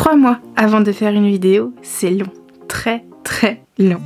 3 mois avant de faire une vidéo, c'est long, très long.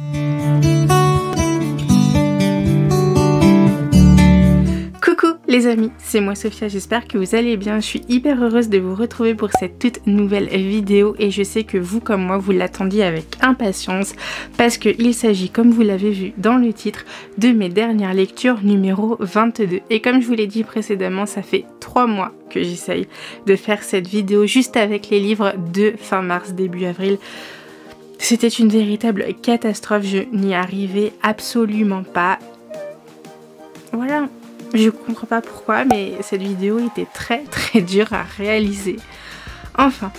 Coucou les amis, c'est moi Sophia, j'espère que vous allez bien. Je suis hyper heureuse de vous retrouver pour cette toute nouvelle vidéo et je sais que vous comme moi vous l'attendiez avec impatience parce qu'il s'agit, comme vous l'avez vu dans le titre, de mes dernières lectures numéro 22. Et comme je vous l'ai dit précédemment, ça fait 3 mois que j'essaye de faire cette vidéo juste avec les livres de fin mars, début avril. C'était une véritable catastrophe, je n'y arrivais absolument pas. Voilà. Je comprends pas pourquoi, mais cette vidéo était très dure à réaliser. Enfin,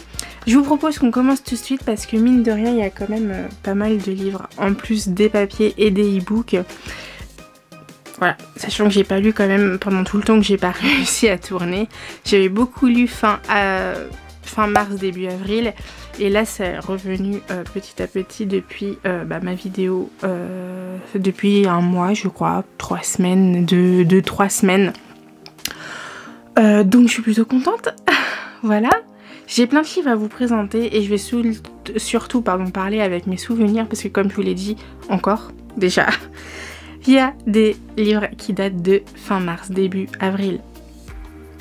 je vous propose qu'on commence tout de suite parce que mine de rien, il y a quand même pas mal de livres, en plus des papiers et des e-books. Voilà, sachant que j'ai pas lu quand même pendant tout le temps que j'ai pas réussi à tourner. J'avais beaucoup lu fin mars, début avril. Et là, c'est revenu petit à petit depuis ma vidéo, depuis un mois, je crois, 3 semaines, 2-3 semaines. Donc, je suis plutôt contente. Voilà. J'ai plein de livres à vous présenter et je vais surtout parler avec mes souvenirs parce que, comme je vous l'ai dit encore, déjà, il y a des livres qui datent de fin mars, début avril.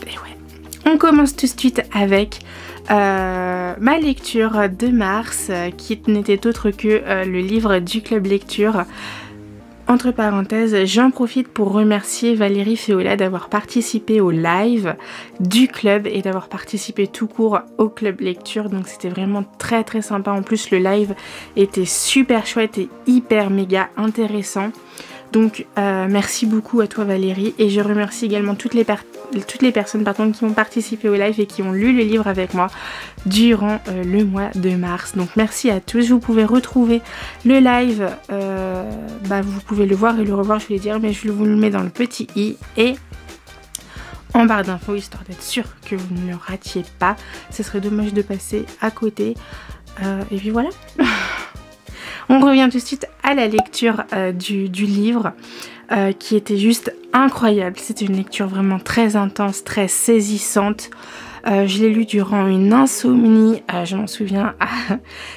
Et ouais. On commence tout de suite avec ma lecture de mars qui n'était autre que le livre du club lecture. Entre parenthèses, j'en profite pour remercier Valérie Féola d'avoir participé au live du club et d'avoir participé tout court au club lecture. Donc c'était vraiment très sympa. En plus le live était super chouette et hyper méga intéressant. Donc merci beaucoup à toi Valérie et je remercie également toutes les personnes qui ont participé au live et qui ont lu le livre avec moi durant le mois de mars. Donc merci à tous. Vous pouvez retrouver le live, vous pouvez le voir et le revoir, je voulais dire, mais je vous le mets dans le petit i et en barre d'infos histoire d'être sûr que vous ne le ratiez pas. Ce serait dommage de passer à côté. Et puis voilà. On revient tout de suite à la lecture du livre qui était juste incroyable. C'était une lecture vraiment très intense, très saisissante. Je l'ai lu durant une insomnie, je m'en souviens,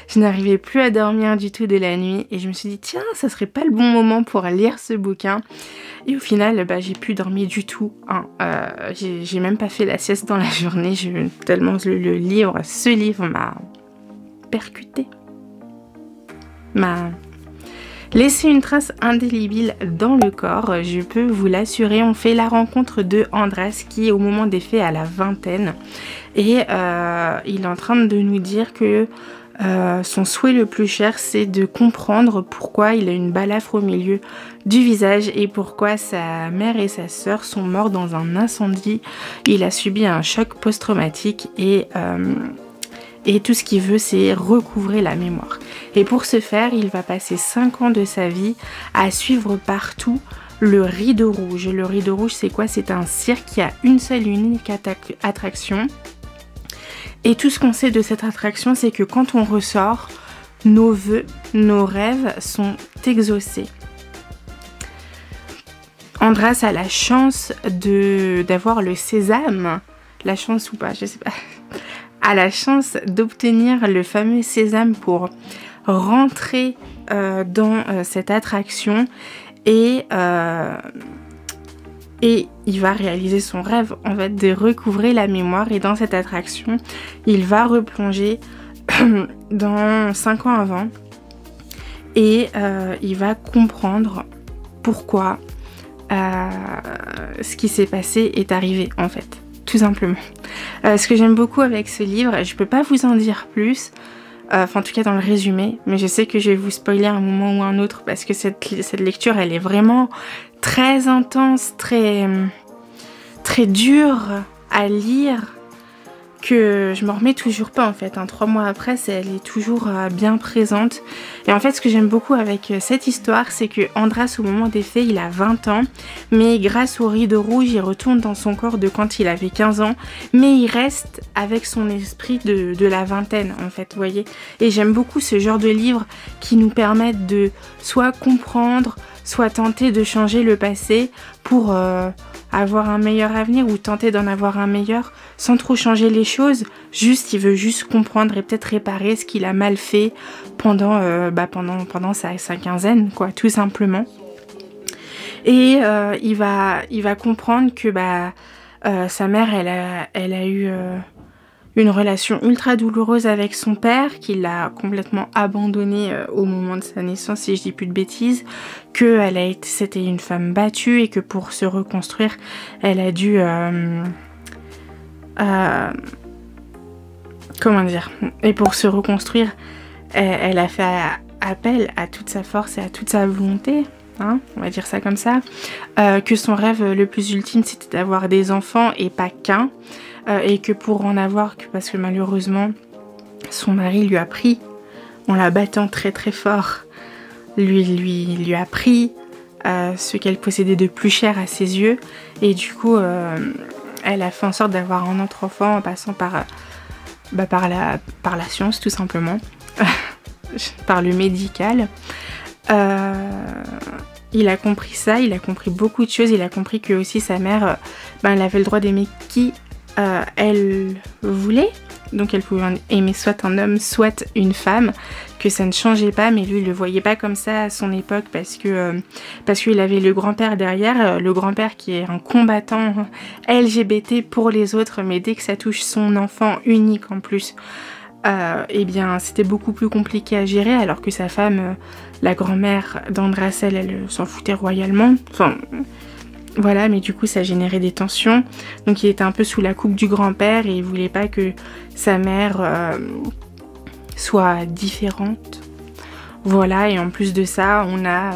je n'arrivais plus à dormir du tout de la nuit et je me suis dit tiens, ça serait pas le bon moment pour lire ce bouquin. Et au final, j'ai plus dormir du tout. Hein. J'ai même pas fait la sieste dans la journée, tellement ce livre m'a percuté. M'a laissé une trace indélébile dans le corps, je peux vous l'assurer. On fait la rencontre de Andras qui au moment des faits a la vingtaine et il est en train de nous dire que son souhait le plus cher c'est de comprendre pourquoi il a une balafre au milieu du visage et pourquoi sa mère et sa sœur sont morts dans un incendie. Il a subi un choc post-traumatique et tout ce qu'il veut c'est recouvrer la mémoire. Et pour ce faire, il va passer 5 ans de sa vie à suivre partout le Rideau Rouge. Le Rideau Rouge c'est quoi? C'est un cirque qui a une seule et unique attraction. Et tout ce qu'on sait de cette attraction c'est que quand on ressort, nos vœux, nos rêves sont exaucés. Andras a la chance d'avoir le sésame. La chance ou pas, je sais pas. A la chance d'obtenir le fameux sésame pour rentrer dans cette attraction et il va réaliser son rêve en fait de recouvrer la mémoire et dans cette attraction il va replonger dans 5 ans avant et il va comprendre pourquoi ce qui s'est passé est arrivé en fait. Tout simplement. Ce que j'aime beaucoup avec ce livre, je peux pas vous en dire plus, en tout cas dans le résumé, mais je sais que je vais vous spoiler à un moment ou un autre parce que cette lecture elle est vraiment très intense, très dure à lire, que je m'en remets toujours pas en fait. 3 mois après, elle est toujours bien présente. Et en fait, ce que j'aime beaucoup avec cette histoire, c'est que Andras, au moment des faits, il a 20 ans. Mais grâce au Rideau Rouge, il retourne dans son corps de quand il avait 15 ans. Mais il reste avec son esprit de la vingtaine, en fait, vous voyez. Et j'aime beaucoup ce genre de livres qui nous permettent de soit comprendre, soit tenter de changer le passé pour avoir un meilleur avenir ou tenter d'en avoir un meilleur sans trop changer les choses. Juste, il veut juste comprendre et peut-être réparer ce qu'il a mal fait pendant sa quinzaine, quoi, tout simplement. Et il va comprendre que sa mère, elle a eu une relation ultra douloureuse avec son père, qui l'a complètement abandonnée au moment de sa naissance, si je dis plus de bêtises, que c'était une femme battue et que pour se reconstruire, elle a dû comment dire, et pour se reconstruire, elle a fait appel à toute sa force et à toute sa volonté. Hein, on va dire ça comme ça, que son rêve le plus ultime c'était d'avoir des enfants et pas qu'un, et que pour en avoir, parce que malheureusement son mari lui a pris, en la battant très très fort, lui a pris ce qu'elle possédait de plus cher à ses yeux, et du coup elle a fait en sorte d'avoir un autre enfant en passant par la science tout simplement, par le médical. Il a compris ça, il a compris beaucoup de choses, il a compris que aussi sa mère, elle avait le droit d'aimer qui elle voulait, donc elle pouvait aimer soit un homme, soit une femme, que ça ne changeait pas, mais lui il le voyait pas comme ça à son époque parce qu'il avait le grand-père derrière, le grand-père qui est un combattant LGBT pour les autres, mais dès que ça touche son enfant unique en plus, eh bien c'était beaucoup plus compliqué à gérer, alors que sa femme, la grand-mère d'Andrasel, elle s'en foutait royalement. Enfin, voilà, mais du coup ça générait des tensions. Donc il était un peu sous la coupe du grand-père et il voulait pas que sa mère soit différente. Voilà, et en plus de ça, on a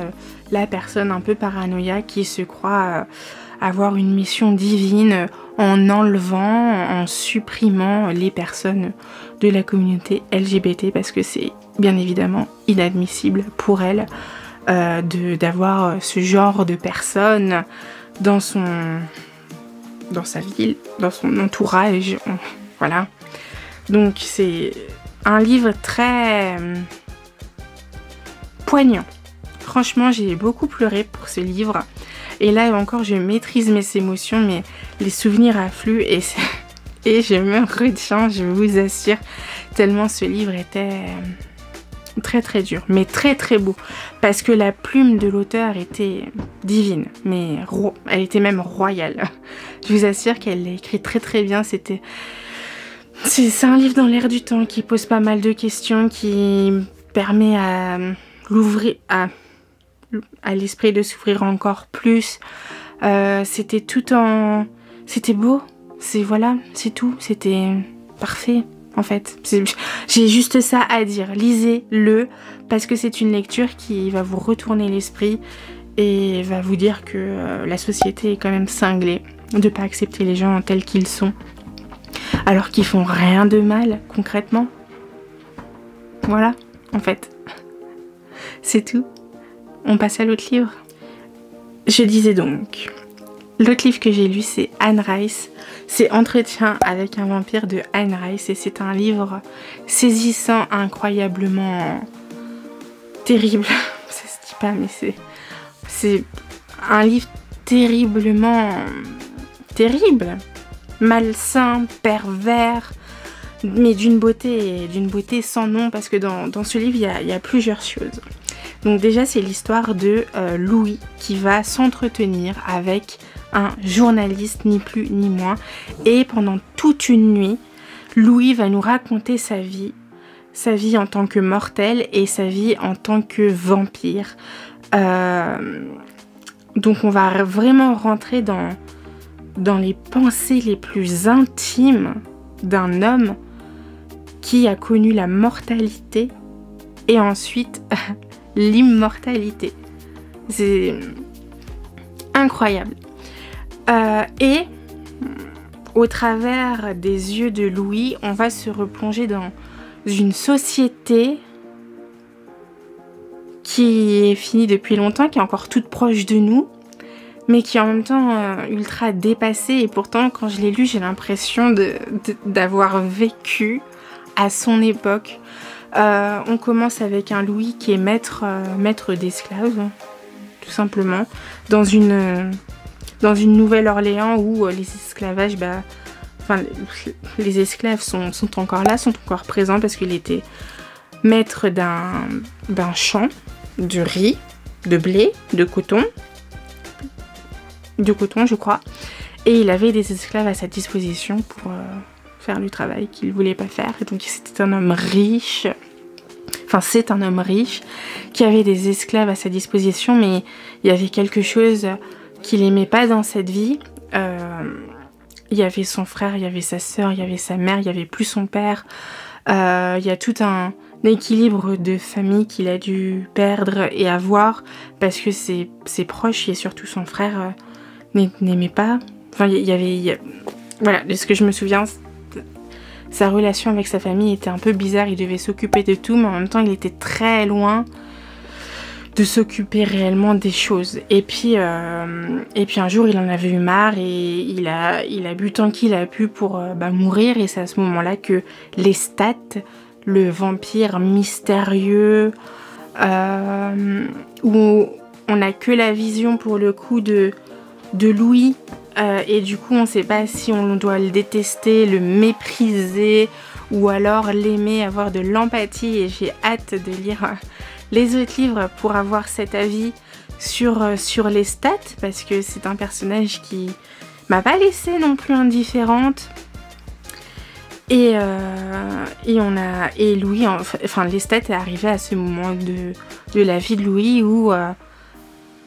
la personne un peu paranoïaque qui se croit avoir une mission divine en enlevant, en supprimant les personnes de la communauté LGBT, parce que c'est bien évidemment inadmissible pour elle d'avoir ce genre de personnes dans sa ville, dans son entourage, voilà. Donc c'est un livre très poignant. Franchement, j'ai beaucoup pleuré pour ce livre. Et là encore, je maîtrise mes émotions, mais les souvenirs affluent et je me retiens, je vous assure, tellement ce livre était très très dur, mais très très beau. Parce que la plume de l'auteur était divine, mais elle était même royale. Je vous assure qu'elle l'a écrit très très bien. C'est un livre dans l'air du temps qui pose pas mal de questions, qui permet à l'esprit de s'ouvrir encore plus. C'était beau, c'est tout, c'était parfait en fait. J'ai juste ça à dire, lisez-le, parce que c'est une lecture qui va vous retourner l'esprit et va vous dire que la société est quand même cinglée, de pas accepter les gens tels qu'ils sont, alors qu'ils font rien de mal concrètement. Voilà, en fait. C'est tout. On passe à l'autre livre. Je disais donc, l'autre livre que j'ai lu, c'est Anne Rice. C'est Entretien avec un vampire de Anne Rice, et c'est un livre saisissant, incroyablement terrible. Ça se dit pas, mais c'est un livre terriblement terrible, malsain, pervers, mais d'une beauté sans nom, parce que dans ce livre, il y a plusieurs choses. Donc déjà, c'est l'histoire de Louis qui va s'entretenir avec un journaliste, ni plus ni moins. Et pendant toute une nuit, Louis va nous raconter sa vie en tant que mortel et sa vie en tant que vampire. Donc on va vraiment rentrer dans les pensées les plus intimes d'un homme qui a connu la mortalité et ensuite l'immortalité. C'est incroyable. Et au travers des yeux de Louis, on va se replonger dans une société qui est finie depuis longtemps, qui est encore toute proche de nous, mais qui est en même temps ultra dépassée. Et pourtant, quand je l'ai lu, j'ai l'impression d'avoir vécu à son époque. On commence avec un Louis qui est maître d'esclaves, tout simplement, dans une dans une Nouvelle-Orléans où les esclavages, enfin les esclaves sont encore là, sont encore présents parce qu'il était maître d'un champ de riz, de blé, de coton je crois, et il avait des esclaves à sa disposition pour faire le travail qu'il ne voulait pas faire. Et donc c'était un homme riche, enfin c'est un homme riche qui avait des esclaves à sa disposition, mais il y avait quelque chose qu'il n'aimait pas dans cette vie. Il y avait son frère, il y avait sa sœur, il y avait sa mère, il y avait plus son père. Il y a tout un équilibre de famille qu'il a dû perdre et avoir parce que ses proches et surtout son frère n'aimaient pas. Enfin, voilà, de ce que je me souviens, sa relation avec sa famille était un peu bizarre. Il devait s'occuper de tout, mais en même temps, il était très loin de s'occuper réellement des choses. Et puis un jour, il en avait eu marre et il a bu tant qu'il a pu pour mourir. Et c'est à ce moment-là que Lestat, le vampire mystérieux, où on n'a que la vision pour le coup de Louis, et du coup on ne sait pas si on doit le détester, le mépriser ou alors l'aimer, avoir de l'empathie. Et j'ai hâte de lire les autres livres pour avoir cet avis sur Lestat, parce que c'est un personnage qui m'a pas laissée non plus indifférente. Et Louis, enfin Lestat est arrivé à ce moment de la vie de Louis où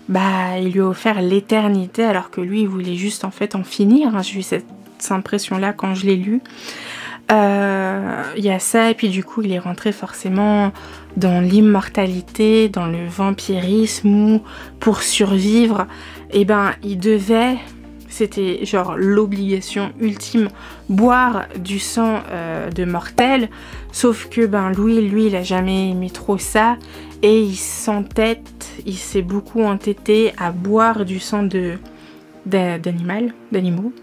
il lui a offert l'éternité alors que lui il voulait juste en fait en finir. J'ai eu cette impression là quand je l'ai lu. Il y a ça, et puis du coup il est rentré forcément dans l'immortalité, dans le vampirisme, où pour survivre, il devait, c'était genre l'obligation ultime, boire du sang de mortel. Sauf que Louis, lui, il a jamais aimé trop ça, et il s'est beaucoup entêté à boire du sang d'animaux.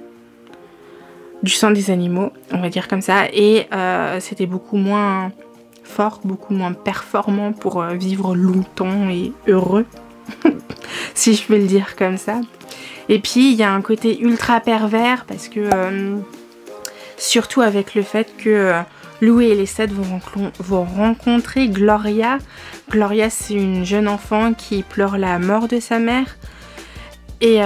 Du sang des animaux, on va dire comme ça, et c'était beaucoup moins fort, beaucoup moins performant pour vivre longtemps et heureux, si je peux le dire comme ça. Et puis il y a un côté ultra pervers parce que surtout avec le fait que Louis et Lestat vont rencontrer Gloria. Gloria, c'est une jeune enfant qui pleure la mort de sa mère, et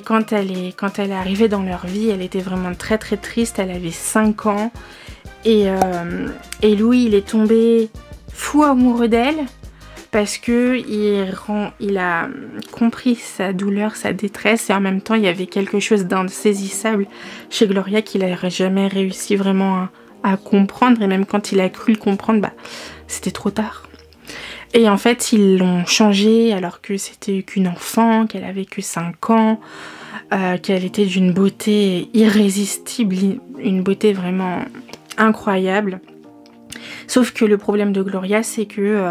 quand elle est arrivée dans leur vie, elle était vraiment très très triste. Elle avait 5 ans. Et Louis, il est tombé fou amoureux d'elle parce que il a compris sa douleur, sa détresse. Et en même temps, il y avait quelque chose d'insaisissable chez Gloria qu'il n'aurait jamais réussi vraiment à comprendre. Et même quand il a cru le comprendre, c'était trop tard. Et en fait, ils l'ont changée alors que c'était qu'une enfant, qu'elle avait que 5 ans, qu'elle était d'une beauté irrésistible, une beauté vraiment incroyable. Sauf que le problème de Gloria, c'est que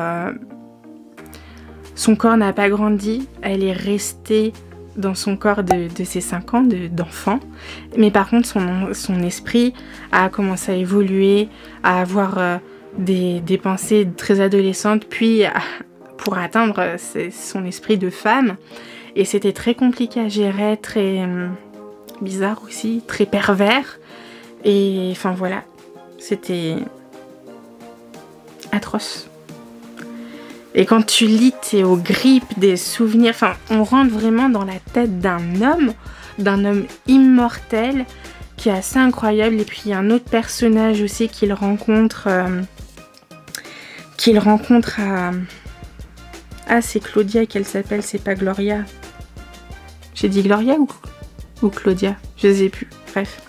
son corps n'a pas grandi, elle est restée dans son corps de ses 5 ans d'enfant. Mais par contre, son esprit a commencé à évoluer, à avoir des pensées très adolescentes, puis pour atteindre son esprit de femme. Et c'était très compliqué à gérer, très bizarre aussi, très pervers. Et enfin voilà, c'était atroce. Et quand tu lis, t'es aux grippes des souvenirs. Enfin, on rentre vraiment dans la tête d'un homme immortel qui est assez incroyable. Et puis il y a un autre personnage aussi qu'il rencontre à... Ah, c'est Claudia qu'elle s'appelle, c'est pas Gloria. J'ai dit Gloria ou Claudia, je sais plus, bref.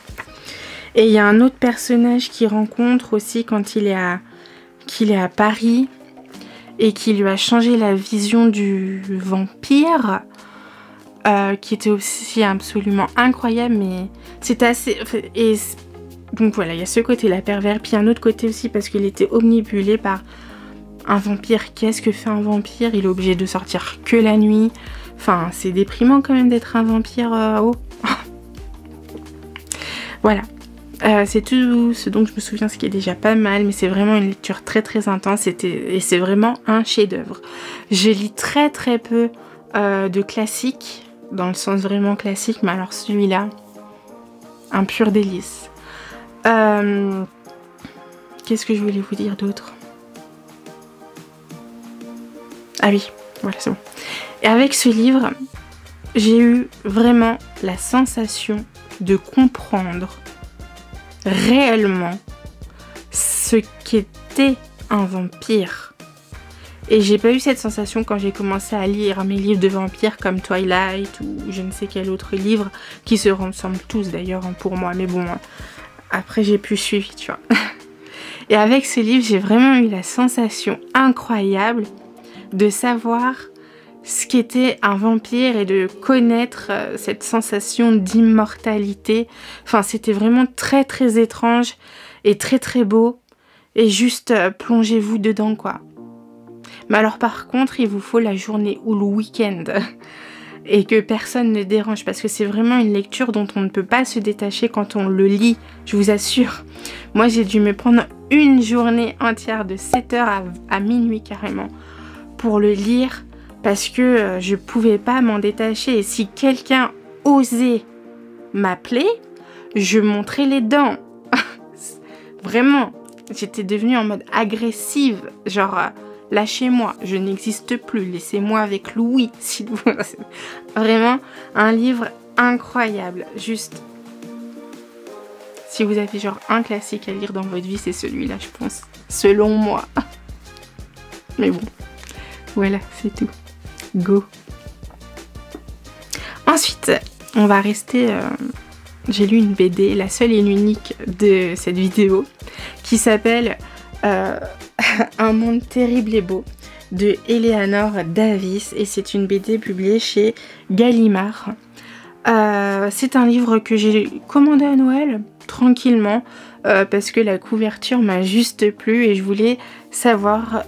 Et il y a un autre personnage qu'il rencontre aussi quand il est à Paris et qui lui a changé la vision du vampire, qui était aussi absolument incroyable, mais c'était assez... Et donc voilà, il y a ce côté-là pervers, puis un autre côté aussi parce qu'il était omnibulé par un vampire. Qu'est-ce que fait un vampire? Il est obligé de sortir que la nuit. Enfin, c'est déprimant quand même d'être un vampire. Voilà. C'est tout ce dont je me souviens, ce qui est déjà pas mal, mais c'est vraiment une lecture très très intense et c'est vraiment un chef-d'œuvre. Je lis très très peu de classiques, dans le sens vraiment classique, mais alors celui-là, un pur délice. Qu'est-ce que je voulais vous dire d'autre? Ah oui, voilà, c'est bon. Et avec ce livre, j'ai eu vraiment la sensation de comprendre réellement ce qu'était un vampire. Et j'ai pas eu cette sensation quand j'ai commencé à lire mes livres de vampires comme Twilight ou je ne sais quel autre livre, qui se ressemblent tous d'ailleurs pour moi, mais bon, après j'ai plus suivi, tu vois. Et avec ce livre, j'ai vraiment eu la sensation incroyable de savoir ce qu'était un vampire et de connaître cette sensation d'immortalité. Enfin, c'était vraiment très très étrange et très très beau. Et juste plongez-vous dedans, quoi. Mais alors par contre, il vous faut la journée ou le week-end. Et que personne ne dérange. Parce que c'est vraiment une lecture dont on ne peut pas se détacher quand on le lit. Je vous assure. Moi, j'ai dû me prendre une journée entière de 7h à minuit carrément pour le lire. Parce que je pouvais pas m'en détacher. Et si quelqu'un osait m'appeler, je montrais les dents. Vraiment. J'étais devenue en mode agressive. Genre, lâchez-moi, je n'existe plus. Laissez-moi avec Louis, s'il vous plaît. Vraiment, un livre incroyable. Juste, si vous avez genre un classique à lire dans votre vie, c'est celui-là, je pense. Selon moi. Mais bon, voilà, c'est tout. Go. Ensuite, on va rester... j'ai lu une BD, la seule et l'unique de cette vidéo, qui s'appelle Un monde terrible et beau, de Eleanor Davis, et c'est une BD publiée chez Gallimard. C'est un livre que j'ai commandé à Noël, tranquillement, parce que la couverture m'a juste plu, et je voulais savoir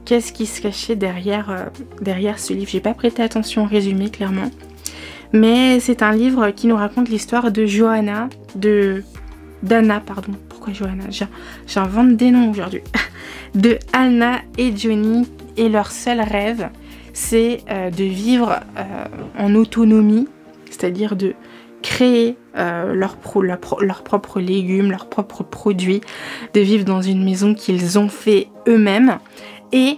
qu'est-ce qui se cachait derrière ce livre. J'ai pas prêté attention au résumé, clairement. Mais c'est un livre qui nous raconte l'histoire de d'Anna, pardon. Pourquoi Johanna? J'invente des noms aujourd'hui. De Anna et Johnny, et leur seul rêve, c'est de vivre en autonomie, c'est-à-dire de créer leurs propres légumes, leurs propres produits, de vivre dans une maison qu'ils ont fait eux-mêmes, et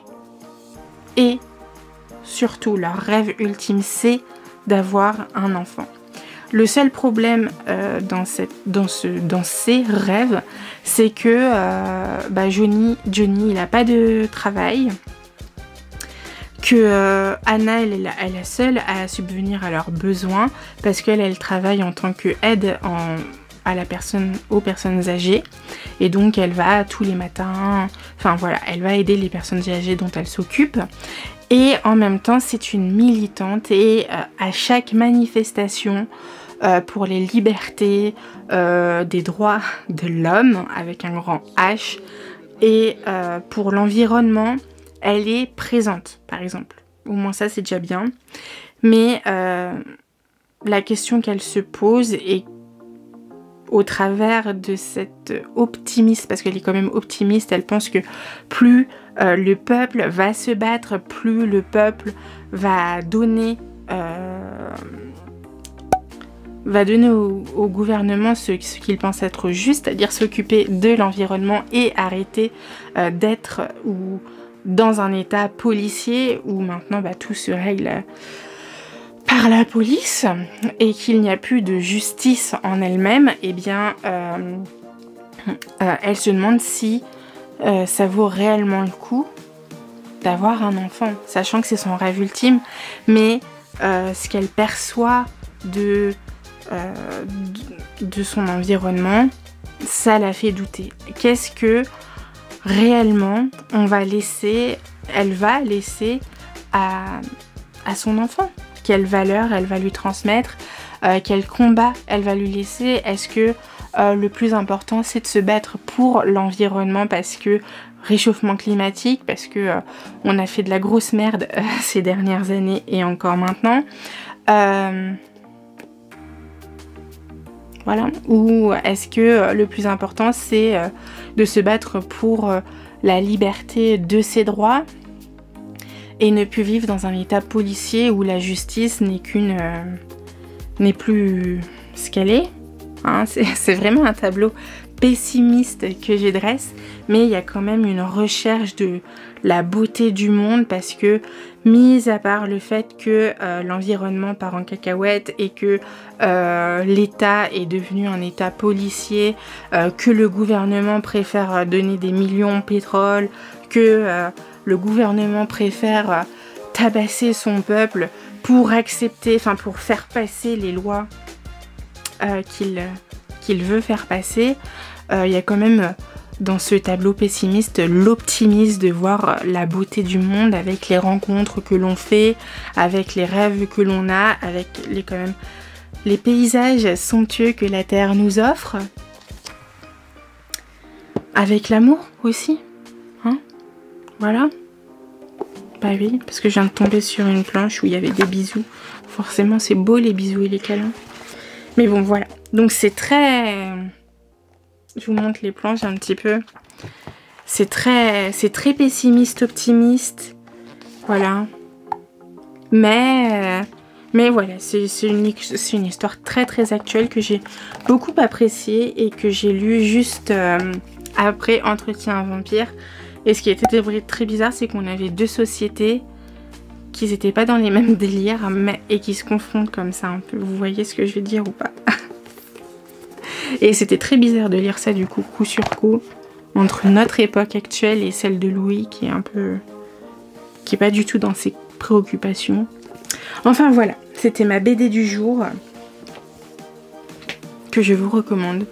surtout leur rêve ultime, c'est d'avoir un enfant. Le seul problème dans ces rêves, c'est que Johnny il n'a pas de travail, que Anna elle est seule à subvenir à leurs besoins parce qu'elle travaille en tant qu'aide aux personnes âgées, et donc elle va tous les matins, enfin voilà, elle va aider les personnes âgées dont elle s'occupe. Et en même temps, c'est une militante, et à chaque manifestation pour les libertés, des droits de l'homme, avec un grand H, et pour l'environnement, elle est présente, par exemple. Au moins ça, c'est déjà bien. Mais la question qu'elle se pose, et au travers de cet optimisme, parce qu'elle est quand même optimiste, elle pense que plus le peuple va se battre, plus le peuple va donner au gouvernement ce qu'il pense être juste, c'est-à-dire s'occuper de l'environnement et arrêter d'être dans un état policier où maintenant tout se règle par la police, et qu'il n'y a plus de justice en elle-même. Et bien elle se demande si ça vaut réellement le coup d'avoir un enfant, sachant que c'est son rêve ultime, mais ce qu'elle perçoit de son environnement, ça la fait douter. Qu'est-ce que réellement elle va laisser à son enfant? Quelle valeur elle va lui transmettre? Quel combat elle va lui laisser? Est-ce que le plus important, c'est de se battre pour l'environnement parce que réchauffement climatique, parce que on a fait de la grosse merde ces dernières années et encore maintenant, voilà. Ou est-ce que le plus important, c'est de se battre pour la liberté de ses droits et ne plus vivre dans un état policier où la justice n'est plus ce qu'elle est. Hein, c'est vraiment un tableau pessimiste que je dresse, mais il y a quand même une recherche de la beauté du monde parce que, mis à part le fait que l'environnement part en cacahuète et que l'État est devenu un État policier, que le gouvernement préfère donner des millions au pétrole, que le gouvernement préfère tabasser son peuple pour accepter, enfin pour faire passer les lois qu'il veut faire passer, il y a quand même dans ce tableau pessimiste l'optimisme de voir la beauté du monde avec les rencontres que l'on fait, avec les rêves que l'on a, avec quand même les paysages somptueux que la Terre nous offre, avec l'amour aussi, hein, voilà. Bah oui, parce que je viens de tomber sur une planche où il y avait des bisous. Forcément, c'est beau les bisous et les câlins. Mais bon, voilà. Donc c'est très... Je vous montre les planches un petit peu. C'est très pessimiste, optimiste. Voilà. Mais voilà, c'est une histoire très très actuelle que j'ai beaucoup appréciée et que j'ai lue juste après Entretien à un vampire. Et ce qui était très bizarre, c'est qu'on avait deux sociétés qui n'étaient pas dans les mêmes délires et qui se confondent comme ça un peu. Vous voyez ce que je veux dire ou pas? Et c'était très bizarre de lire ça du coup sur coup entre notre époque actuelle et celle de Louis qui est pas du tout dans ses préoccupations. Enfin voilà, c'était ma BD du jour que je vous recommande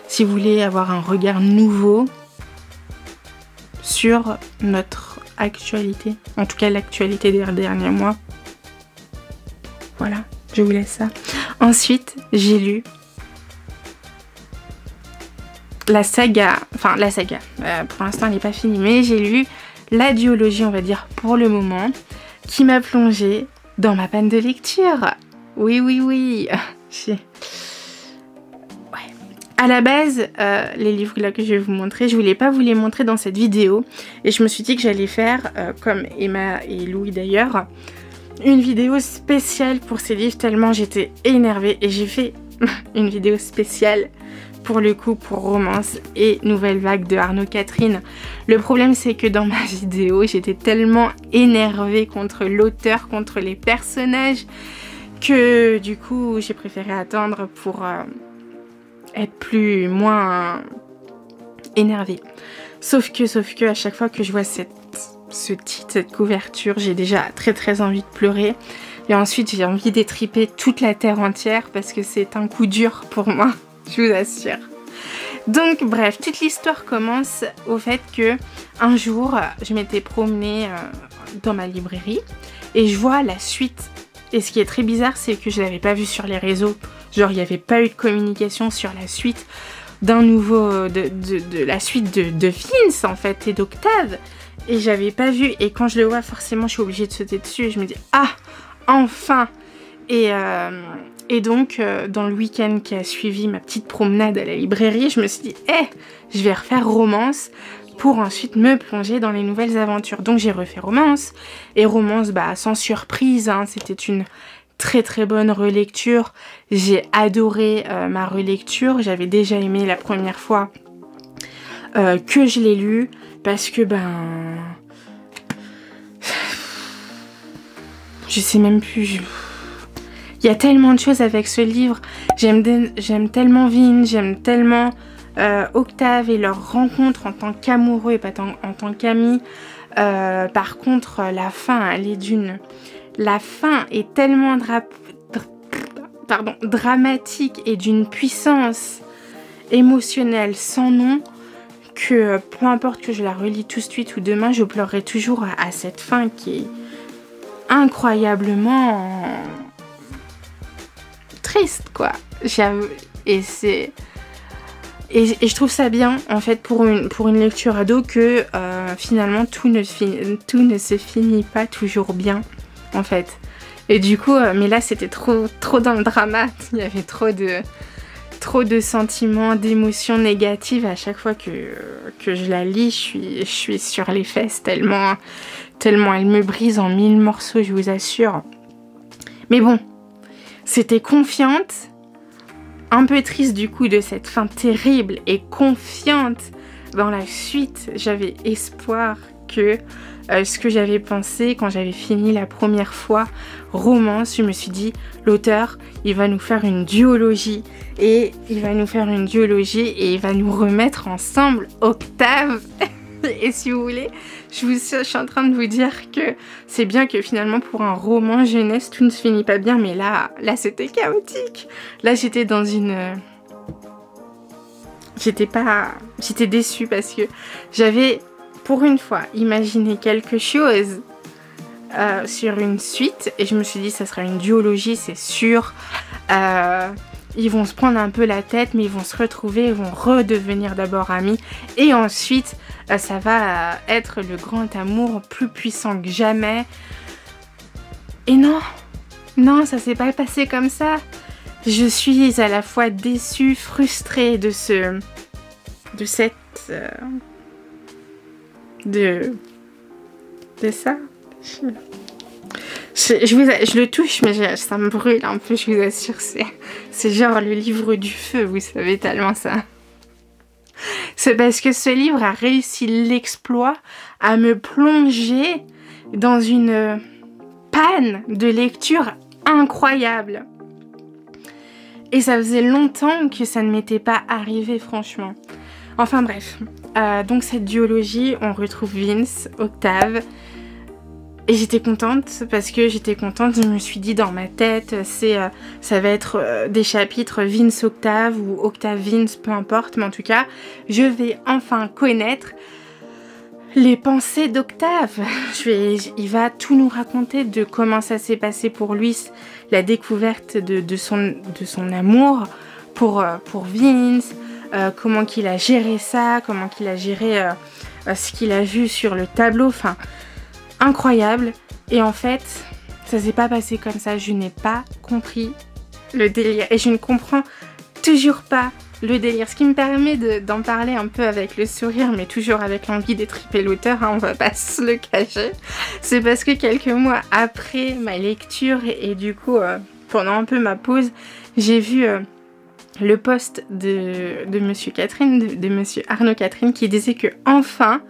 si vous voulez avoir un regard nouveau sur notre actualité, en tout cas l'actualité des derniers mois. Voilà, je vous laisse ça. Ensuite, j'ai lu la saga, pour l'instant elle n'est pas finie, mais j'ai lu la duologie, on va dire pour le moment, qui m'a plongée dans ma panne de lecture. Oui. Ouais. À la base, les livres là que je vais vous montrer, je voulais pas vous les montrer dans cette vidéo, et je me suis dit que j'allais faire, comme Emma et Louis d'ailleurs, une vidéo spéciale pour ces livres tellement j'étais énervée, et j'ai fait une vidéo spéciale pour le coup pour Romance et Nouvelle Vague de Arnaud Catherine. Le problème c'est que dans ma vidéo j'étais tellement énervée contre l'auteur, contre les personnages, que du coup j'ai préféré attendre pour être moins énervée. Sauf que à chaque fois que je vois ce titre, cette couverture, j'ai déjà très très envie de pleurer. Et ensuite j'ai envie d'étriper toute la terre entière parce que c'est un coup dur pour moi. Je vous assure. Donc bref, toute l'histoire commence au fait que un jour, je m'étais promenée dans ma librairie et je vois la suite. Et ce qui est très bizarre, c'est que je l'avais pas vu sur les réseaux. Genre, il n'y avait pas eu de communication sur la suite d'un nouveau... de la suite de Vince, en fait, et d'Octave. Et j'avais pas vu. Et quand je le vois, forcément, je suis obligée de sauter dessus. Et je me dis, ah, enfin! Et donc, dans le week-end qui a suivi ma petite promenade à la librairie, je me suis dit, je vais refaire Romance pour ensuite me plonger dans les nouvelles aventures. Donc, j'ai refait Romance. Et Romance, bah, sans surprise, hein, c'était une très très bonne relecture. J'ai adoré ma relecture. J'avais déjà aimé la première fois que je l'ai lu. Parce que, je sais même plus... Il y a tellement de choses avec ce livre. J'aime tellement Vin, j'aime tellement Octave et leur rencontre en tant qu'amoureux et pas en tant qu'amis. Par contre, la fin, elle est d'une... La fin est tellement dramatique et d'une puissance émotionnelle sans nom que peu importe que je la relis tout de suite ou demain, je pleurerai toujours à cette fin qui est incroyablement... triste quoi, et je trouve ça bien en fait pour une lecture ado que finalement tout ne se finit pas toujours bien en fait, et du coup mais là c'était trop dans le drama, il y avait trop trop de sentiments, d'émotions négatives à chaque fois que je la lis. Je suis sur les fesses tellement elle me brise en 1000 morceaux, je vous assure. Mais bon, c'était confiante, un peu triste du coup de cette fin terrible et confiante dans la suite. J'avais espoir que ce que j'avais pensé quand j'avais fini la première fois romance, je me suis dit l'auteur il va nous faire une duologie et il va nous remettre ensemble Octave. Et si vous voulez, je suis en train de vous dire que c'est bien que finalement pour un roman jeunesse tout ne se finit pas bien, mais là c'était chaotique. Là j'étais dans une... J'étais déçue parce que j'avais pour une fois imaginé quelque chose sur une suite et je me suis dit ça sera une duologie, c'est sûr. Ils vont se prendre un peu la tête mais ils vont se retrouver, ils vont redevenir d'abord amis et ensuite ça va être le grand amour plus puissant que jamais. Et non, ça s'est pas passé comme ça. Je suis à la fois déçue, frustrée de ça. Je le touche, mais ça me brûle un peu, je vous assure. C'est genre le livre du feu, vous savez, tellement ça. C'est parce que ce livre a réussi l'exploit à me plonger dans une panne de lecture incroyable. Et ça faisait longtemps que ça ne m'était pas arrivé, franchement. Enfin bref, donc cette duologie, on retrouve Vince, Octave. Et j'étais contente parce que je me suis dit dans ma tête, ça va être des chapitres Vince Octave ou Octave Vince, peu importe, mais en tout cas, je vais enfin connaître les pensées d'Octave. Il va tout nous raconter de comment ça s'est passé pour lui, la découverte de son amour pour Vince, comment qu'il a géré ça, comment qu'il a géré ce qu'il a vu sur le tableau, enfin... incroyable. Et en fait ça s'est pas passé comme ça, je n'ai pas compris le délire et je ne comprends toujours pas le délire, ce qui me permet d'en parler un peu avec le sourire mais toujours avec l'envie d'étriper l'auteur, hein, on va pas se le cacher. C'est parce que quelques mois après ma lecture et du coup pendant un peu ma pause, j'ai vu le post de Monsieur Arnaud Catherine qui disait que enfin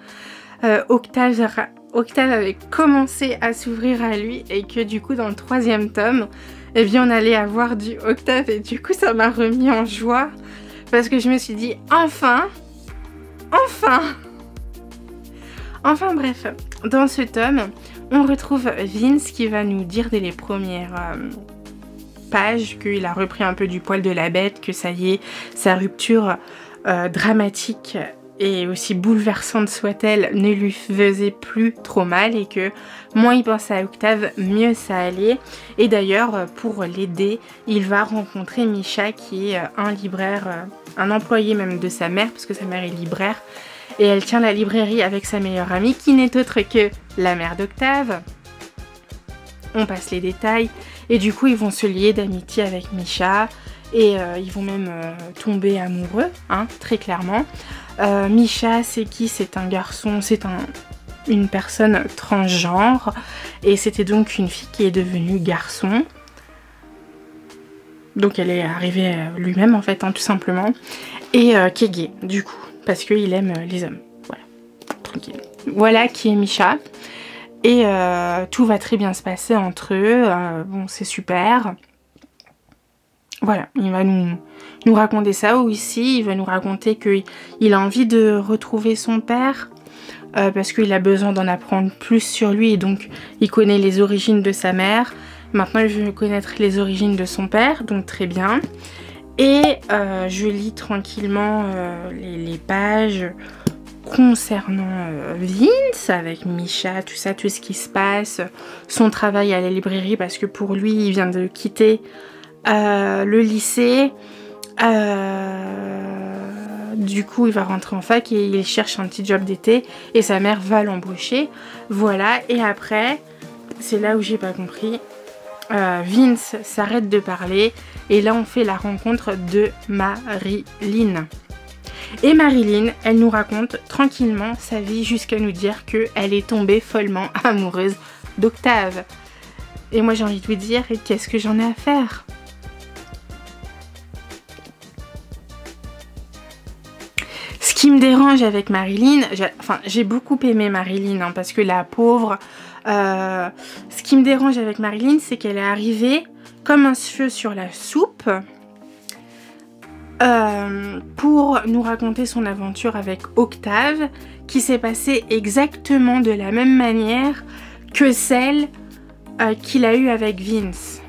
Octave avait commencé à s'ouvrir à lui et que du coup dans le 3e tome, eh bien on allait avoir du Octave et du coup ça m'a remis en joie parce que je me suis dit enfin bref, dans ce tome on retrouve Vince qui va nous dire dès les premières pages qu'il a repris un peu du poil de la bête, que ça y est, sa rupture dramatique et aussi bouleversante soit-elle, ne lui faisait plus trop mal et que moins il pensait à Octave, mieux ça allait. Et d'ailleurs, pour l'aider, il va rencontrer Misha qui est un libraire, un employé même de sa mère, parce que sa mère est libraire. Et elle tient la librairie avec sa meilleure amie, qui n'est autre que la mère d'Octave. On passe les détails. Et du coup, ils vont se lier d'amitié avec Misha. Et ils vont même tomber amoureux, hein, très clairement. Misha, c'est qui? C'est un garçon, c'est une personne transgenre. Et c'était donc une fille qui est devenue garçon. Donc elle est arrivée lui-même en fait, hein, tout simplement. Et qui est gay, du coup, parce qu'il aime les hommes. Voilà, tranquille. Voilà qui est Misha. Et tout va très bien se passer entre eux. Bon, c'est super. Voilà, il va nous raconter ça aussi. Il va nous raconter qu'il a envie de retrouver son père parce qu'il a besoin d'en apprendre plus sur lui et donc il connaît les origines de sa mère. Maintenant, il veut connaître les origines de son père, donc très bien. Et je lis tranquillement les pages concernant Vince avec Misha, tout ça, tout ce qui se passe, son travail à la librairie parce que pour lui, il vient de quitter le lycée, du coup il va rentrer en fac et il cherche un petit job d'été et sa mère va l'embaucher, voilà. Et après c'est là où j'ai pas compris, Vince s'arrête de parler et là on fait la rencontre de Marilyn. Et Marilyn, elle nous raconte tranquillement sa vie jusqu'à nous dire qu'elle est tombée follement amoureuse d'Octave. Et moi j'ai envie de vous dire, qu'est-ce que j'en ai à faire? Ce qui me dérange avec Marilyn, j'ai beaucoup aimé Marilyn hein, parce que la pauvre, ce qui me dérange avec Marilyn, c'est qu'elle est arrivée comme un cheveu sur la soupe pour nous raconter son aventure avec Octave, qui s'est passée exactement de la même manière que celle qu'il a eue avec Vince.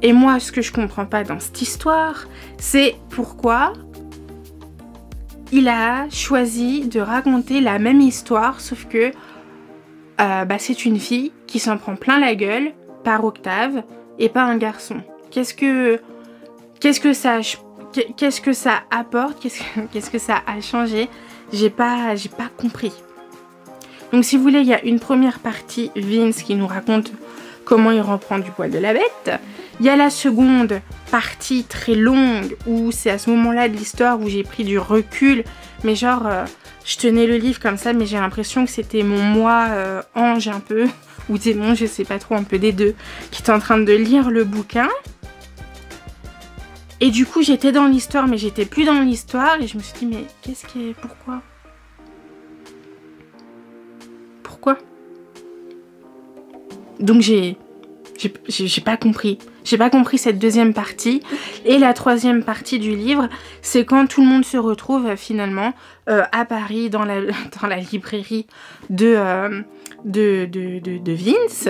Et moi, ce que je comprends pas dans cette histoire, c'est pourquoi il a choisi de raconter la même histoire, sauf que c'est une fille qui s'en prend plein la gueule par Octave et pas un garçon. Qu'est-ce que ça apporte? Qu'est-ce que ça a changé? J'ai pas compris. Donc si vous voulez, il y a une première partie, Vince, qui nous raconte comment il reprend du poil de la bête. Il y a la seconde partie très longue où c'est à ce moment-là de l'histoire où j'ai pris du recul. Mais genre, je tenais le livre comme ça, mais j'ai l'impression que c'était mon moi ange un peu, ou démon, je sais pas trop, un peu des deux, qui était en train de lire le bouquin. Et du coup, j'étais dans l'histoire, mais j'étais plus dans l'histoire. Et je me suis dit, mais qu'est-ce qui est... Pourquoi? Pourquoi? Donc j'ai pas compris. J'ai pas compris cette deuxième partie. Et la troisième partie du livre, c'est quand tout le monde se retrouve finalement à Paris, dans la librairie de Vince,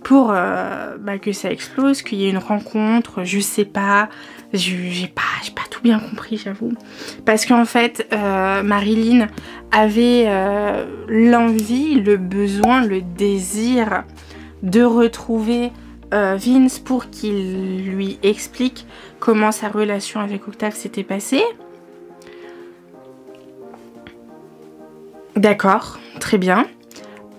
pour que ça explose, qu'il y ait une rencontre, je sais pas. J'ai pas tout bien compris, j'avoue. Parce qu'en fait, Marilyn avait l'envie, le besoin, le désir de retrouver Vince pour qu'il lui explique comment sa relation avec Octave s'était passée. D'accord, très bien.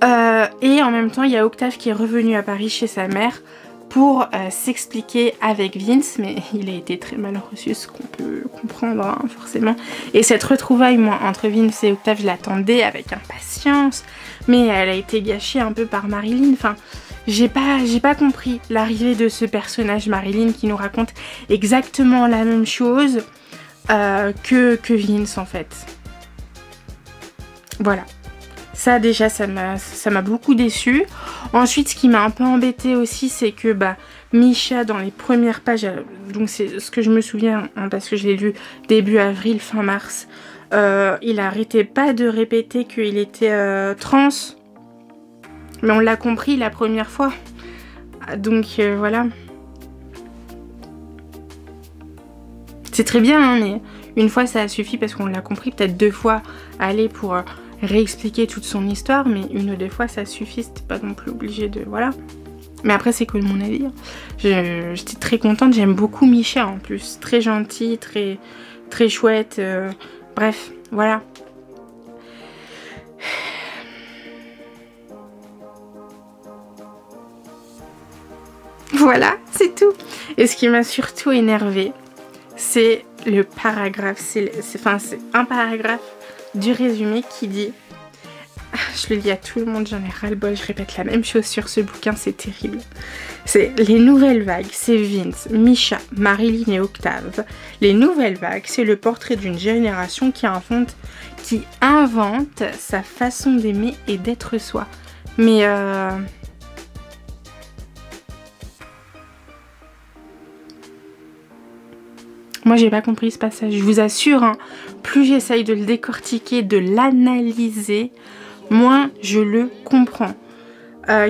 Et en même temps, il y a Octave qui est revenu à Paris chez sa mère pour s'expliquer avec Vince, mais il a été très mal reçu, ce qu'on peut comprendre, hein, forcément. Et cette retrouvaille, moi, entre Vince et Octave, je l'attendais avec impatience, mais elle a été gâchée un peu par Marilyn. Enfin, j'ai pas compris l'arrivée de ce personnage Marilyn qui nous raconte exactement la même chose que Vince, en fait. Voilà. Ça déjà, ça m'a beaucoup déçue. Ensuite, ce qui m'a un peu embêtée aussi, c'est que Misha, dans les premières pages, donc c'est ce que je me souviens, hein, parce que je l'ai lu début avril, fin mars, il arrêtait pas de répéter qu'il était trans. Mais on l'a compris la première fois. Donc voilà. C'est très bien, hein, mais une fois ça a suffi parce qu'on l'a compris. Peut-être deux fois aller pour... réexpliquer toute son histoire, mais une ou deux fois ça suffit, c'était pas non plus obligé de... Voilà. Mais après c'est que mon avis. J'étais très contente, j'aime beaucoup Misha en plus. Très gentil, très chouette. Bref, voilà. Voilà, c'est tout. Et ce qui m'a surtout énervée, c'est le paragraphe. C'est un paragraphe du résumé qui dit, je le lis à tout le monde, j'en ai ras-le-bol, je répète la même chose sur ce bouquin, c'est terrible. C'est les nouvelles vagues, c'est Vince, Misha, Marilyn et Octave. Les nouvelles vagues, c'est le portrait d'une génération qui invente sa façon d'aimer et d'être soi. Mais moi, j'ai pas compris ce passage. Je vous assure, hein, plus j'essaye de le décortiquer, de l'analyser, moins je le comprends.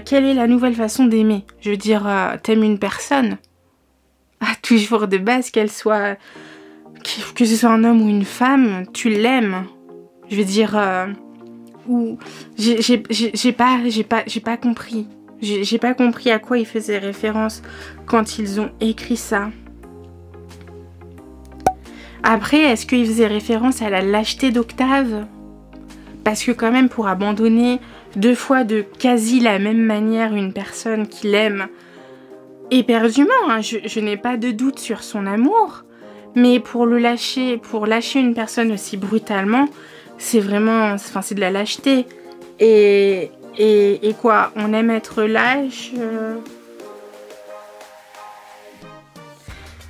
Quelle est la nouvelle façon d'aimer? Je veux dire, t'aimes une personne, toujours de base, qu'elle soit... que ce soit un homme ou une femme, tu l'aimes. Je veux dire... ou j'ai pas compris. J'ai pas compris à quoi ils faisaient référence quand ils ont écrit ça. Après, est-ce qu'il faisait référence à la lâcheté d'Octave? Parce que quand même, pour abandonner deux fois de quasi la même manière une personne qu'il aime, éperdument, hein. Je n'ai pas de doute sur son amour, mais pour lâcher une personne aussi brutalement, c'est vraiment, enfin c'est de la lâcheté. Et quoi, on aime être lâche.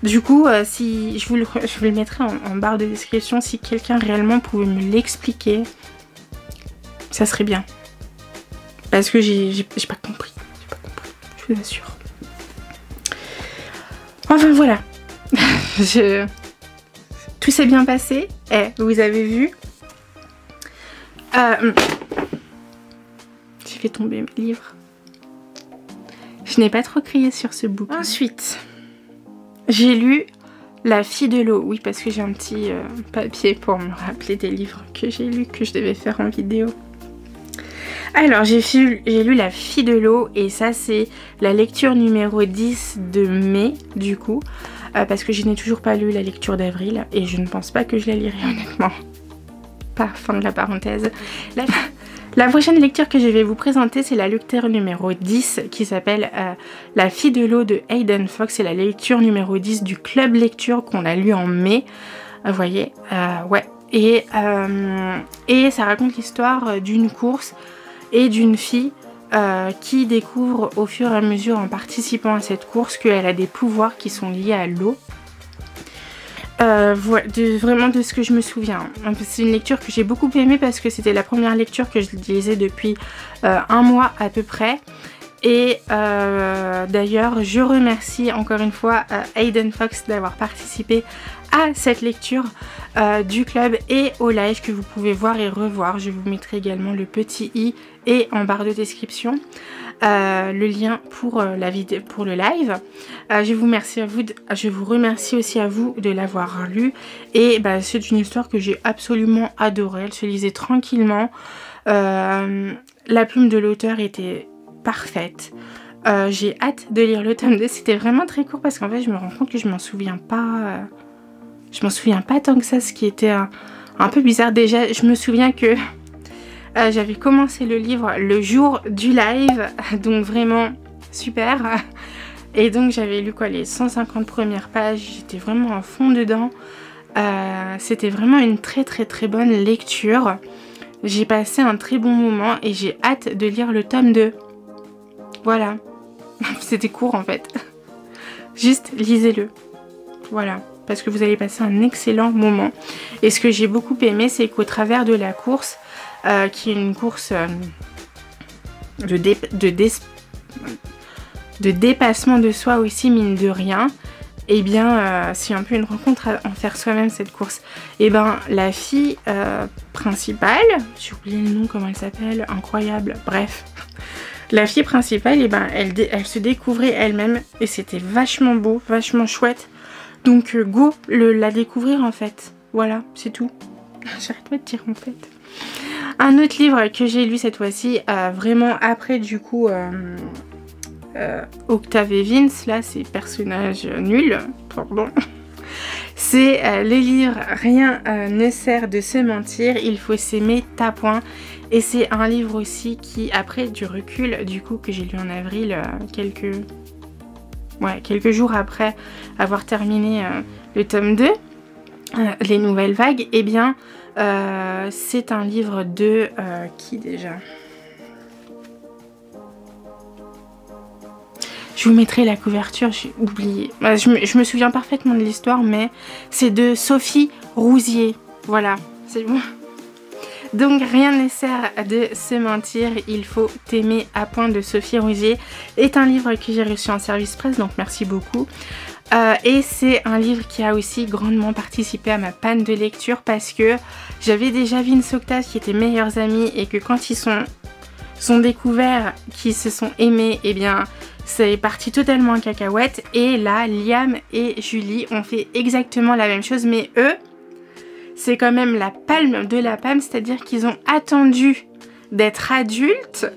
Du coup, si je vous le mettrai en barre de description, si quelqu'un réellement pouvait me l'expliquer, ça serait bien. Parce que j'ai pas compris. J'ai pas compris, je vous assure. Enfin voilà. Tout s'est bien passé. Vous avez vu. J'ai fait tomber mes livres. Je n'ai pas trop crié sur ce bouquin. Ensuite, j'ai lu La fille de l'eau. Oui, parce que j'ai un petit papier pour me rappeler des livres que j'ai lus, que je devais faire en vidéo. Alors, j'ai lu La fille de l'eau et ça, c'est la lecture numéro 10 de mai, du coup. Parce que je n'ai toujours pas lu la lecture d'avril et je ne pense pas que je la lirai honnêtement. Pas fin de la parenthèse. La prochaine lecture que je vais vous présenter, c'est la lecture numéro 10 qui s'appelle La fille de l'eau de Hayden Fox. C'est la lecture numéro 10 du club lecture qu'on a lu en mai. Vous voyez, ouais. Et ça raconte l'histoire d'une course et d'une fille qui découvre au fur et à mesure en participant à cette course qu'elle a des pouvoirs qui sont liés à l'eau. Vraiment de ce que je me souviens. C'est une lecture que j'ai beaucoup aimée parce que c'était la première lecture que je lisais depuis un mois à peu près. Et d'ailleurs, je remercie encore une fois Hayden Fox d'avoir participé à cette lecture du club et au live que vous pouvez voir et revoir. Je vous mettrai également le petit i et en barre de description le lien pour pour le live. Je vous remercie aussi à vous de l'avoir lu. Et c'est une histoire que j'ai absolument adorée. Elle se lisait tranquillement. La plume de l'auteur était parfaite. J'ai hâte de lire le tome 2. C'était vraiment très court parce qu'en fait je me rends compte que je m'en souviens pas. Je m'en souviens pas tant que ça, ce qui était un peu bizarre. Déjà, je me souviens que j'avais commencé le livre le jour du live, donc vraiment super. Et donc j'avais lu quoi, les 150 premières pages, j'étais vraiment à fond dedans. C'était vraiment une très bonne lecture. J'ai passé un très bon moment et j'ai hâte de lire le tome 2. Voilà. C'était court en fait. Juste lisez-le. Voilà. Parce que vous allez passer un excellent moment. Et ce que j'ai beaucoup aimé, c'est qu'au travers de la course, qui est une course de dépassement de soi aussi, mine de rien, et bien c'est un peu une rencontre à en faire soi-même cette course. Et ben la fille principale, j'ai oublié le nom, comment elle s'appelle, incroyable, bref. La fille principale, et ben elle se découvrait elle-même et c'était vachement beau, vachement chouette. Donc go la découvrir en fait. Voilà, c'est tout. J'arrête pas de dire en fait. Un autre livre que j'ai lu cette fois-ci, vraiment après du coup Octave et Vince, là c'est personnage nul, pardon. C'est le livre Rien ne sert de se mentir, il faut s'aimer point. Et c'est un livre aussi qui, après du recul, du coup que j'ai lu en avril, quelques jours après avoir terminé le tome 2, Les Nouvelles Vagues, et bien c'est un livre de qui déjà? Je vous mettrai la couverture, j'ai oublié. Je me souviens parfaitement de l'histoire, mais c'est de Sophie Rouzier. Voilà, c'est bon. Donc Rien ne sert de se mentir, il faut t'aimer point de Sophie Rouzier est un livre que j'ai reçu en service presse, donc merci beaucoup. Et c'est un livre qui a aussi grandement participé à ma panne de lecture parce que j'avais déjà Vince Octave qui étaient meilleurs amis et que quand ils sont découverts, qu'ils se sont aimés, et bien c'est parti totalement en cacahuète. Et là, Liam et Julie ont fait exactement la même chose, mais eux, c'est quand même la palme de la palme, c'est-à-dire qu'ils ont attendu d'être adultes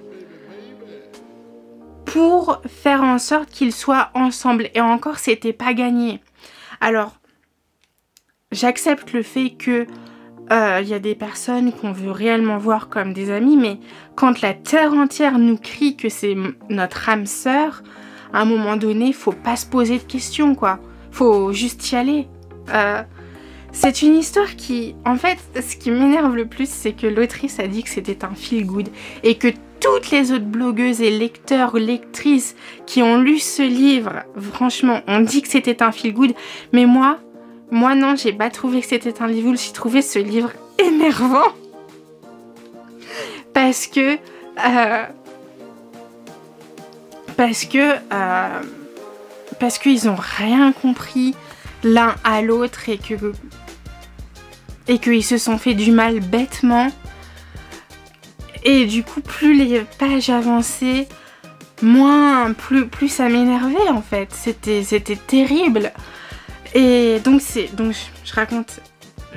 pour faire en sorte qu'ils soient ensemble. Et encore, c'était pas gagné. Alors, j'accepte le fait que y a des personnes qu'on veut réellement voir comme des amis, mais quand la terre entière nous crie que c'est notre âme sœur, à un moment donné, faut pas se poser de questions, quoi. Faut juste y aller. C'est une histoire qui, en fait, ce qui m'énerve le plus, c'est que l'autrice a dit que c'était un feel good et que toutes les autres blogueuses et lecteurs ou lectrices qui ont lu ce livre, franchement, ont dit que c'était un feel good. Mais moi non, j'ai pas trouvé que c'était un livre. J'ai trouvé ce livre énervant parce que qu'ils ont rien compris l'un à l'autre et qu'ils se sont fait du mal bêtement. Et du coup, plus les pages avançaient, plus ça m'énervait en fait. C'était terrible. Et donc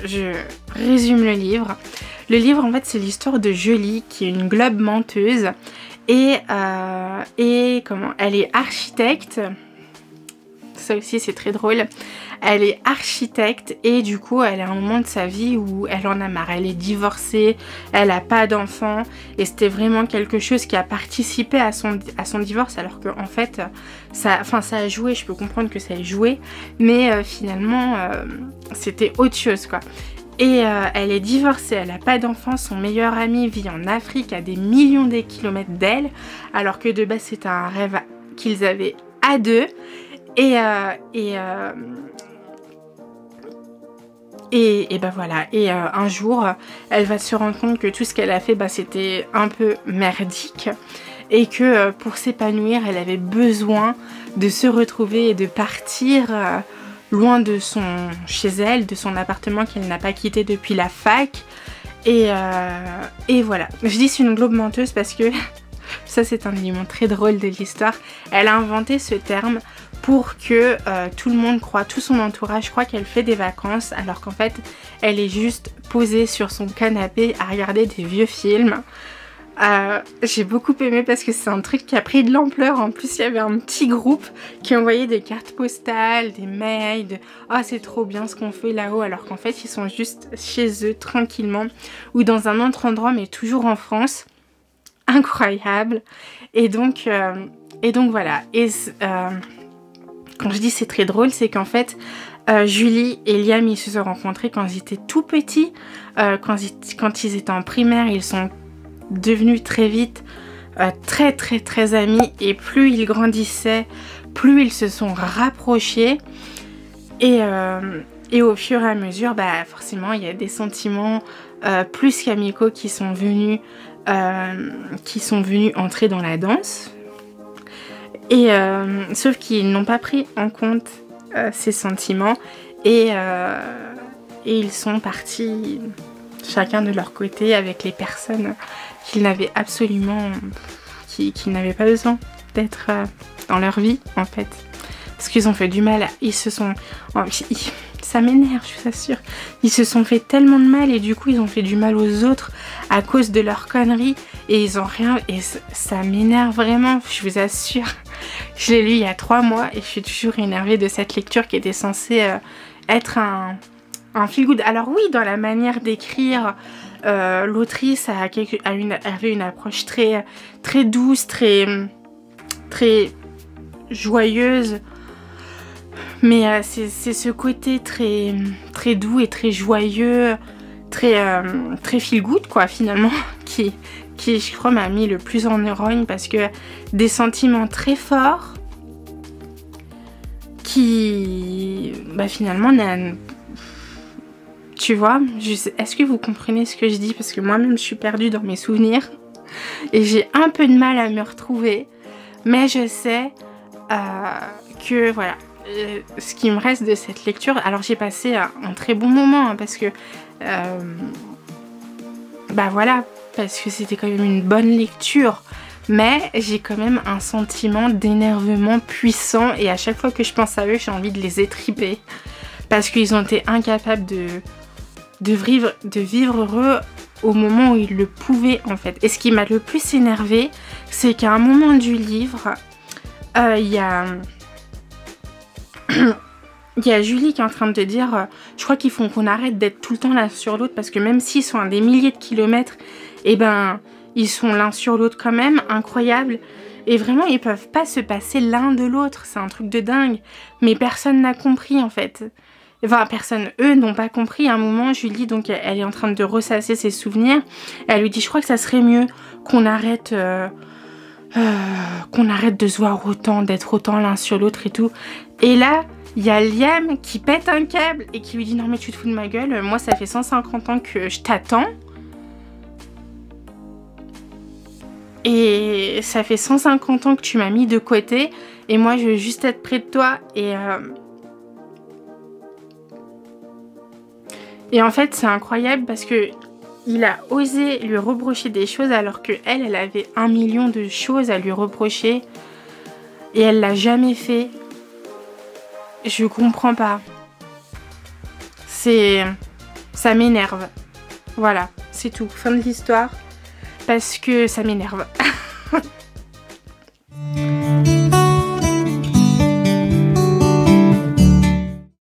je résume le livre. Le livre en fait c'est l'histoire de Julie qui est une globe menteuse et comment elle est architecte. Ça aussi c'est très drôle. Elle est architecte et du coup elle a un moment de sa vie où elle en a marre. Elle est divorcée, elle a pas d'enfant et c'était vraiment quelque chose qui a participé à son divorce alors que en fait ça a joué, je peux comprendre que ça ait joué mais finalement c'était autre chose quoi. Et elle est divorcée, elle a pas d'enfant, son meilleur ami vit en Afrique à des millions de kilomètres d'elle alors que de base c'était un rêve qu'ils avaient à deux. Et ben voilà, et un jour, elle va se rendre compte que tout ce qu'elle a fait, c'était un peu merdique et que pour s'épanouir, elle avait besoin de se retrouver et de partir loin de chez elle, de son appartement qu'elle n'a pas quitté depuis la fac. Et voilà, je dis c'est une globe menteuse parce que ça c'est un élément très drôle de l'histoire. Elle a inventé ce terme pour que tout le monde croit, tout son entourage croit qu'elle fait des vacances alors qu'en fait elle est juste posée sur son canapé à regarder des vieux films. J'ai beaucoup aimé parce que c'est un truc qui a pris de l'ampleur. En plus il y avait un petit groupe qui envoyait des cartes postales, des mails de « Oh c'est trop bien ce qu'on fait là-haut » alors qu'en fait ils sont juste chez eux tranquillement ou dans un autre endroit mais toujours en France. Incroyable. Et donc voilà. Et quand je dis c'est très drôle, c'est qu'en fait, Julie et Liam, ils se sont rencontrés quand ils étaient tout petits. Quand ils étaient en primaire, ils sont devenus très vite très amis. Et plus ils grandissaient, plus ils se sont rapprochés. Et au fur et à mesure, forcément, il y a des sentiments plus qu'amicaux qui sont venus entrer dans la danse. Et sauf qu'ils n'ont pas pris en compte ces sentiments et ils sont partis chacun de leur côté avec les personnes qu'ils n'avaient absolument qui n'avaient pas besoin d'être dans leur vie en fait parce qu'ils ont fait du mal, ça m'énerve je vous assure, ils se sont fait tellement de mal et du coup ils ont fait du mal aux autres à cause de leurs conneries et ils ont rien et ça m'énerve vraiment, je vous assure. Je l'ai lu il y a 3 mois et je suis toujours énervée de cette lecture qui était censée être un feel good. Alors oui, dans la manière d'écrire, l'autrice avait une approche très douce, très joyeuse. Mais c'est ce côté très doux et très joyeux, très feel good quoi finalement, qui je crois m'a mis le plus en neurogne parce que des sentiments très forts qui finalement tu vois, est-ce que vous comprenez ce que je dis parce que moi-même je suis perdue dans mes souvenirs et j'ai un peu de mal à me retrouver mais je sais que voilà. Ce qui me reste de cette lecture, alors j'ai passé un très bon moment parce que voilà, parce que c'était quand même une bonne lecture mais j'ai quand même un sentiment d'énervement puissant et à chaque fois que je pense à eux j'ai envie de les étriper parce qu'ils ont été incapables de vivre heureux au moment où ils le pouvaient en fait. Et ce qui m'a le plus énervé c'est qu'à un moment du livre il y a Julie qui est en train de te dire je crois qu'il faut qu'on arrête d'être tout le temps l'un sur l'autre parce que même s'ils sont à des milliers de kilomètres, ils sont l'un sur l'autre quand même, incroyable. Et vraiment, ils peuvent pas se passer l'un de l'autre, c'est un truc de dingue. Mais personne n'a compris en fait. Enfin, personne, eux n'ont pas compris. À un moment, Julie, donc, elle est en train de ressasser ses souvenirs. Elle lui dit, je crois que ça serait mieux qu'on arrête de se voir autant, d'être autant l'un sur l'autre et tout. Et là, il y a Liam qui pète un câble et qui lui dit, non mais tu te fous de ma gueule, moi ça fait 150 ans que je t'attends. Et ça fait 150 ans que tu m'as mis de côté. Et moi, je veux juste être près de toi. Et en fait, c'est incroyable parce que il a osé lui reprocher des choses alors que elle avait 1 million de choses à lui reprocher. Et elle l'a jamais fait. Je comprends pas. Ça m'énerve. Voilà, c'est tout. Fin de l'histoire. Parce que ça m'énerve.